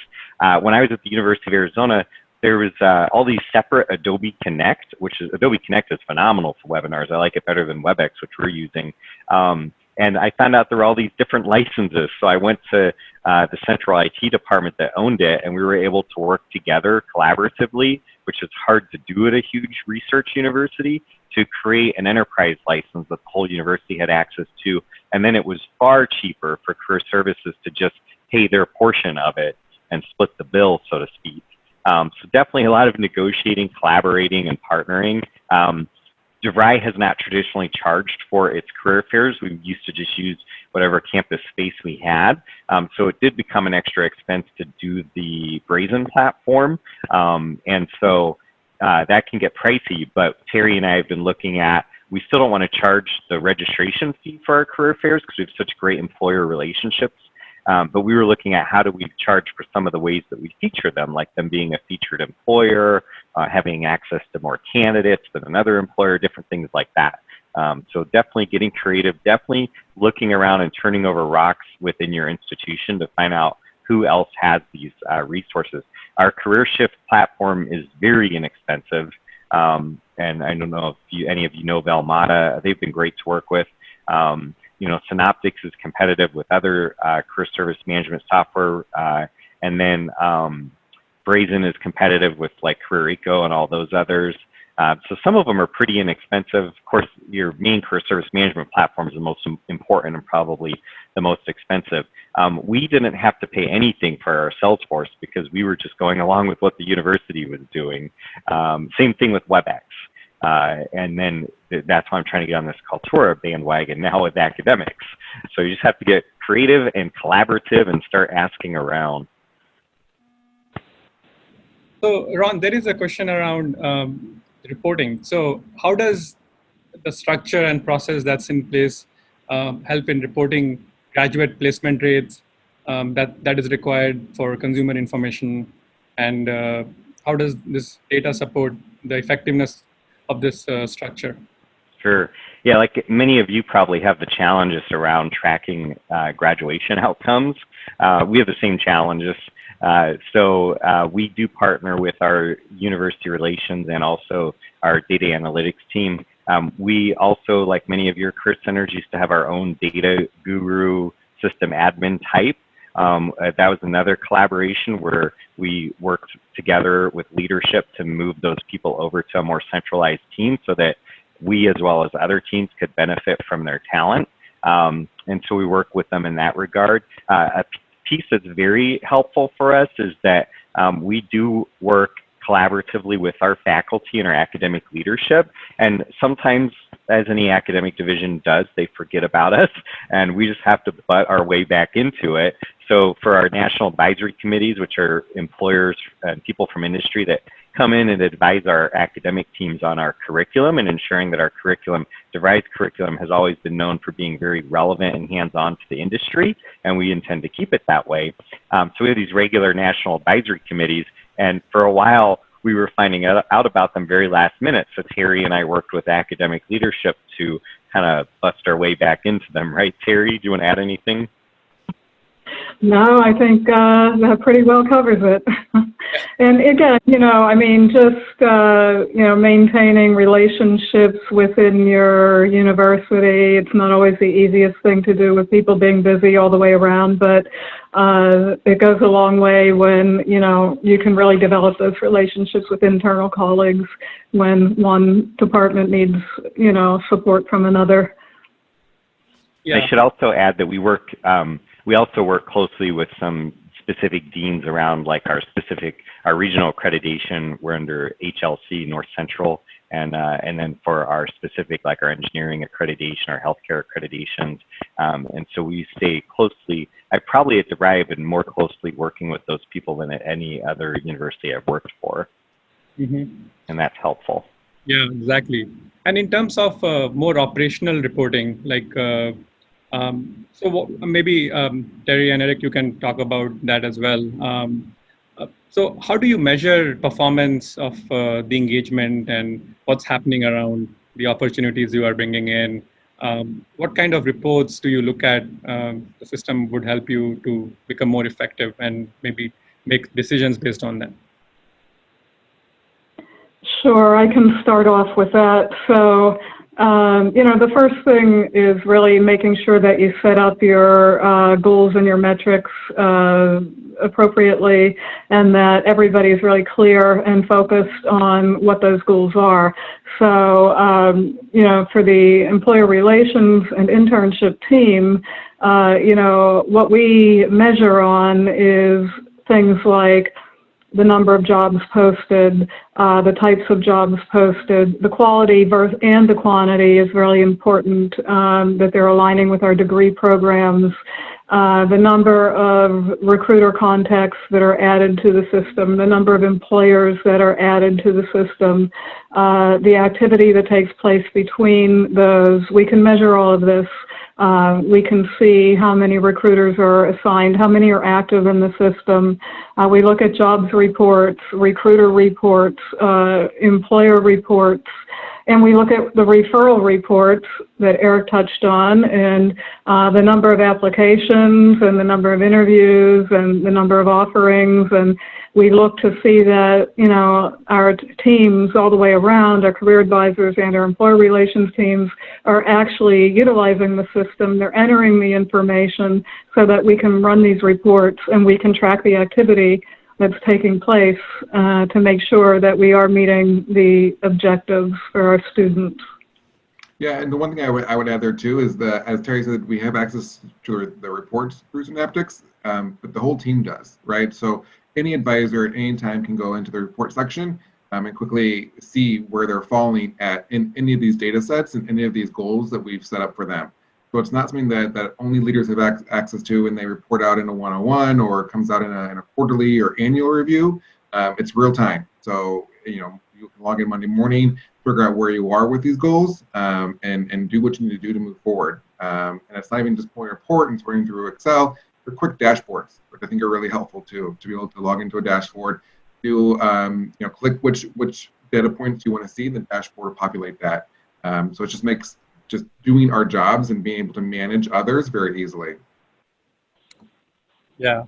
When I was at the University of Arizona, there was all these separate Adobe Connect, which is, Adobe Connect is phenomenal for webinars. I like it better than WebEx, which we're using. And I found out there were all these different licenses. So I went to the central IT department that owned it, and we were able to work together collaboratively, which is hard to do at a huge research university, to create an enterprise license that the whole university had access to. And then it was far cheaper for career services to just pay their portion of it and split the bill, so to speak. So definitely a lot of negotiating, collaborating, and partnering. DeVry has not traditionally charged for its career fairs. We used to just use whatever campus space we had. So it did become an extra expense to do the Brazen platform. And so that can get pricey, but Terry and I have been looking at, we still don't want to charge the registration fee for our career fairs because we have such great employer relationships. But we were looking at how do we charge for some of the ways that we feature them, like them being a featured employer, having access to more candidates than another employer, different things like that. So definitely getting creative, definitely looking around and turning over rocks within your institution to find out who else has these resources. Our Career Shift platform is very inexpensive. And I don't know if any of you know Valmata. They've been great to work with. You know, Cynaptx is competitive with other career service management software. And then Brazen is competitive with like Career Eco and all those others. So some of them are pretty inexpensive. Of course, your main career service management platform is the most important and probably the most expensive. We didn't have to pay anything for our Salesforce because we were just going along with what the university was doing. Same thing with WebEx. And then that's why I'm trying to get on this Kaltura bandwagon now with academics. So you just have to get creative and collaborative and start asking around. So Ron, there is a question around reporting. So how does the structure and process that's in place help in reporting graduate placement rates that is required for consumer information? And how does this data support the effectiveness of this structure? Sure. Yeah, like many of you probably have the challenges around tracking graduation outcomes. We have the same challenges. So we do partner with our university relations and also our data analytics team. We also, like many of your career centers, used to have our own data guru system admin type. That was another collaboration where we worked together with leadership to move those people over to a more centralized team so that we, as well as other teams, could benefit from their talent. And so we work with them in that regard. A piece that's very helpful for us is that we do work collaboratively with our faculty and our academic leadership. And sometimes, as any academic division does, they forget about us, and we just have to butt our way back into it. So for our national advisory committees, which are employers and people from industry that come in and advise our academic teams on our curriculum and ensuring that our curriculum, DeVry's curriculum, has always been known for being very relevant and hands-on to the industry, and we intend to keep it that way. So we have these regular national advisory committees, and for a while, we were finding out about them very last minute. So Terry and I worked with academic leadership to kind of bust our way back into them, right? Terry, do you want to add anything? No, I think that pretty well covers it. And again, I mean, just, maintaining relationships within your university. It's not always the easiest thing to do with people being busy all the way around, but it goes a long way when, you can really develop those relationships with internal colleagues when one department needs, support from another. Yeah. I should also add that we also work closely with some specific deans around like our regional accreditation. We're under HLC, North Central, and then for our specific, like our engineering accreditation, our healthcare accreditations. And so we stay closely. I probably at DeVry have been more closely working with those people than at any other university I've worked for. And that's helpful. Yeah, exactly. And in terms of more operational reporting, like, maybe Terry and Eric, you can talk about that as well. So how do you measure performance of the engagement and what's happening around the opportunities you are bringing in? What kind of reports do you look at? The system would help you to become more effective and maybe make decisions based on that. Sure, I can start off with that. So, the first thing is really making sure that you set up your goals and your metrics appropriately, and that everybody is really clear and focused on what those goals are. So, for the employer relations and internship team, what we measure on is things like the number of jobs posted, the types of jobs posted, the quality and the quantity is really important, that they're aligning with our degree programs, the number of recruiter contacts that are added to the system, the number of employers that are added to the system, the activity that takes place between those. We can measure all of this. We can see how many recruiters are assigned, how many are active in the system. We look at jobs reports, recruiter reports, employer reports, and we look at the referral reports that Eric touched on, and the number of applications and the number of interviews and the number of offerings. And we look to see that, our teams all the way around, our career advisors and our employer relations teams are actually utilizing the system. They're entering the information so that we can run these reports and we can track the activity that's taking place to make sure that we are meeting the objectives for our students. Yeah, and the one thing I would add there too is that, as Terry said, we have access to the reports through Cynaptx, but the whole team does, right? So any advisor at any time can go into the report section and quickly see where they're falling at in any of these data sets and any of these goals that we've set up for them. So it's not something that only leaders have access to and they report out in a 101 or comes out in a quarterly or annual review. It's real time. So, you can log in Monday morning, figure out where you are with these goals, and do what you need to do to move forward. And it's not even just pulling a report and sorting through Excel. They're quick dashboards, which I think are really helpful too, to be able to log into a dashboard, do click which data points you want to see, the dashboard will populate that. So it just makes doing our jobs and being able to manage others very easily. Yeah,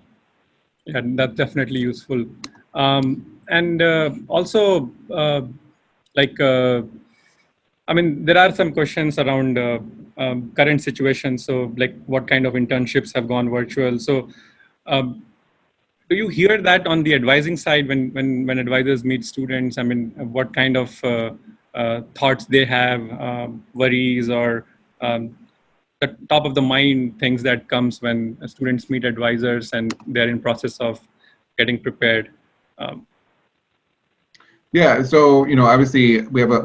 that's definitely useful. And also, I mean, there are some questions around current situation. So like what kind of internships have gone virtual? So do you hear that on the advising side when advisors meet students? I mean, what kind of thoughts they have, worries, or the top of the mind things that comes when students meet advisors and they're in process of getting prepared? Yeah, so obviously we work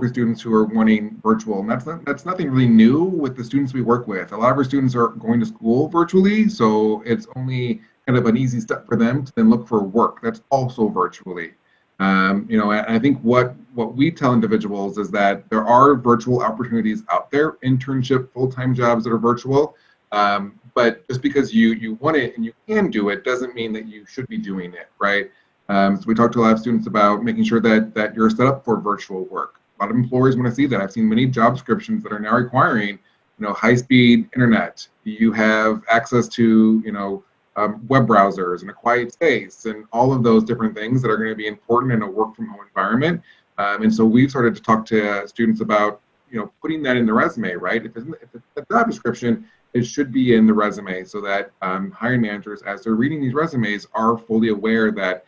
with students who are wanting virtual, and that's nothing really new with the students we work with. A lot of our students are going to school virtually, so it's only kind of an easy step for them to then look for work that's also virtually. And I think what we tell individuals is that there are virtual opportunities out there, internship, full-time jobs that are virtual. But just because you want it and you can do it doesn't mean that you should be doing it, right? So we talk to a lot of students about making sure that you're set up for virtual work. A lot of employers want to see that. I've seen many job descriptions that are now requiring, high-speed internet. You have access to, web browsers and a quiet space and all of those different things that are going to be important in a work from home environment. And so we've started to talk to students about, putting that in the resume, right? If it's a job description, it should be in the resume so that hiring managers, as they're reading these resumes, are fully aware that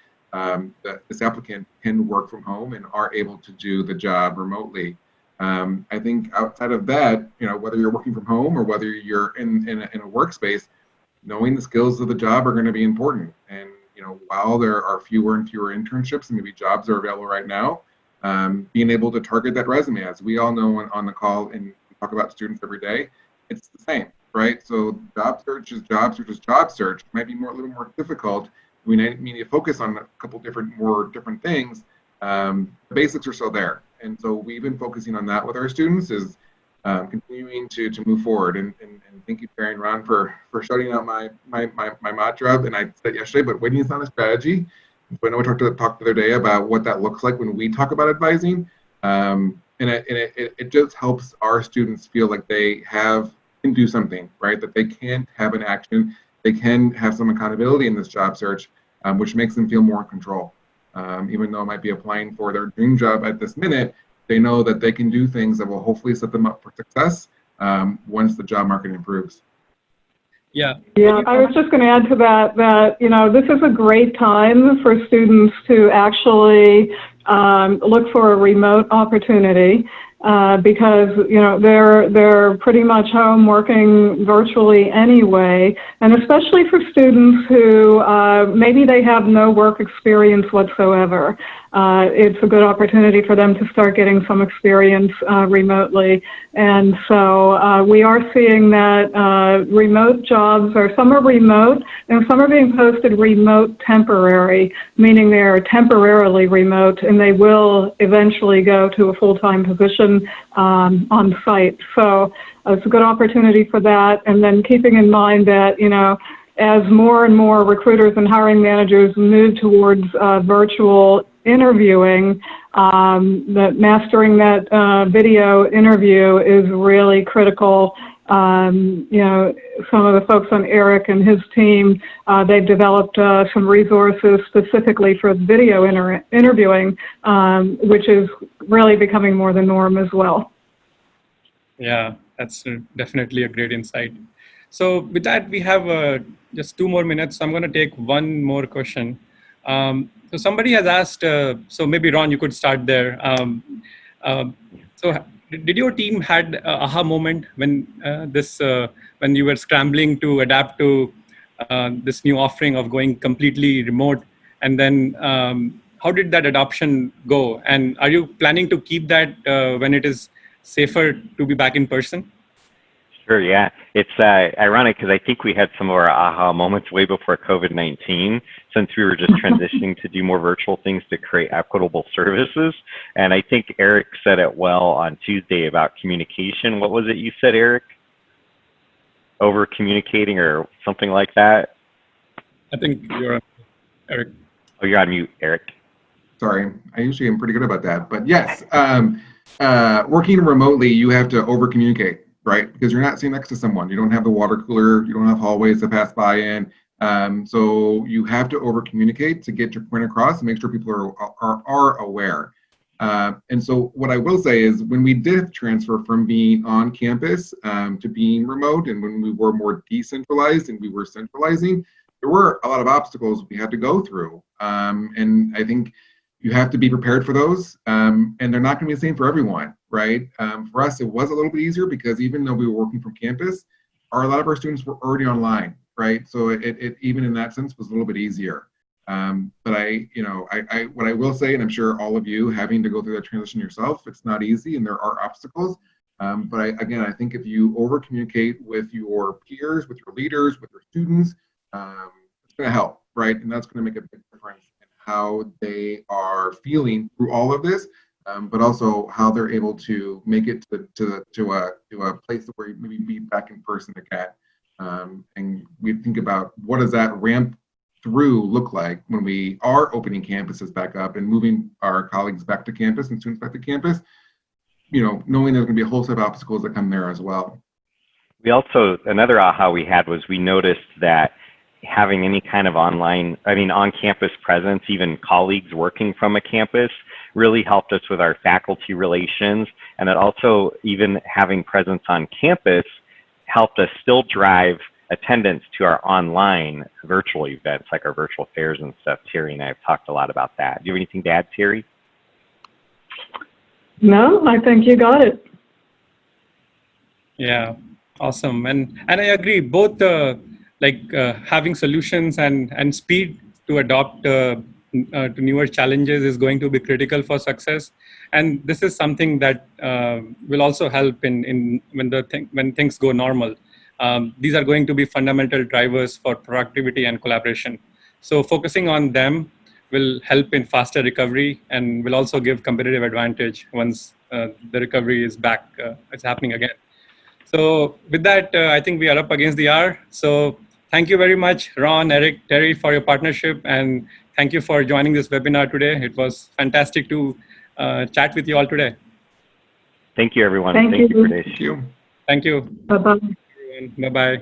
this applicant can work from home and are able to do the job remotely. I think outside of that, whether you're working from home or whether you're in a workspace, knowing the skills of the job are going to be important. And while there are fewer and fewer internships and maybe jobs are available right now, being able to target that resume, as we all know on the call and we talk about students every day, it's the same, right? So job search is job search is job search. It might be a little more difficult. We need to focus on a couple different things. The basics are still there. And so we've been focusing on that with our students, is continuing to move forward. And thank you, Perry and Ron, for shouting out my mantra. And I said yesterday, but waiting is not a strategy. So I know we talked the other day about what that looks like when we talk about advising. And it just helps our students feel like they can do something, right? That they can have an action. They can have some accountability in this job search, which makes them feel more in control. Even though I might be applying for their dream job at this minute, they know that they can do things that will hopefully set them up for success once the job market improves. Yeah. Yeah, I was just going to add to that this is a great time for students to actually look for a remote opportunity because they're pretty much home working virtually anyway, and especially for students who maybe they have no work experience whatsoever. It's a good opportunity for them to start getting some experience remotely. And so we are seeing that remote jobs some are remote and some are being posted remote temporary, meaning they're temporarily remote and they will eventually go to a full-time position on site. So it's a good opportunity for that. And then keeping in mind that, as more and more recruiters and hiring managers move towards virtual interviewing, that mastering that video interview is really critical. Some of the folks on Eric and his team, they've developed some resources specifically for video interviewing, which is really becoming more the norm as well. Yeah, that's definitely a great insight. So with that, we have just 2 more minutes. I'm going to take one more question. So somebody has asked, so maybe Ron, you could start there. So did your team had a aha moment when when you were scrambling to adapt to this new offering of going completely remote? And then how did that adoption go? And are you planning to keep that when it is safer to be back in person? Sure, yeah. It's ironic because I think we had some of our aha moments way before COVID-19, since we were just transitioning to do more virtual things to create equitable services. And I think Eric said it well on Tuesday about communication. What was it you said, Eric? Over communicating or something like that? I think you're on, Eric. Oh, you're on mute, Eric. Sorry, I usually am pretty good about that. But yes, working remotely, you have to over communicate. Right, because you're not sitting next to someone. You don't have the water cooler. You don't have hallways to pass by in. So you have to over communicate to get your point across and make sure people are aware. And so what I will say is when we did transfer from being on campus to being remote, and when we were more decentralized and we were centralizing, there were a lot of obstacles we had to go through. And I think you have to be prepared for those, and they're not going to be the same for everyone, right? For us, it was a little bit easier because even though we were working from campus, a lot of our students were already online, right? So it even in that sense was a little bit easier. But what I will say, and I'm sure all of you having to go through that transition yourself, it's not easy and there are obstacles. But I think if you over communicate with your peers, with your leaders, with your students, it's going to help, right? And that's going to make a big difference how they are feeling through all of this, but also how they're able to make it to a place where you maybe be back in person again. And we think about what does that ramp through look like when we are opening campuses back up and moving our colleagues back to campus and students back to campus, knowing there's going to be a whole set of obstacles that come there as well. We also, another aha we had was we noticed that having any kind of on-campus presence, even colleagues working from a campus, really helped us with our faculty relations. And that also, even having presence on campus, helped us still drive attendance to our online virtual events, like our virtual fairs and stuff. Terry and I have talked a lot about that. Do you have anything to add, Terry? No, I think you got it. Yeah, awesome. And I agree, both having solutions and speed to adopt to newer challenges is going to be critical for success. And this is something that will also help in when things go normal. These are going to be fundamental drivers for productivity and collaboration. So focusing on them will help in faster recovery and will also give competitive advantage once the recovery is back, it's happening again. So with that, I think we are up against the hour. So thank you very much, Ron, Eric, Terry, for your partnership. And thank you for joining this webinar today. It was fantastic to chat with you all today. Thank you, everyone. Thank you. For this. Thank you. Thank you. Bye-bye. Bye-bye.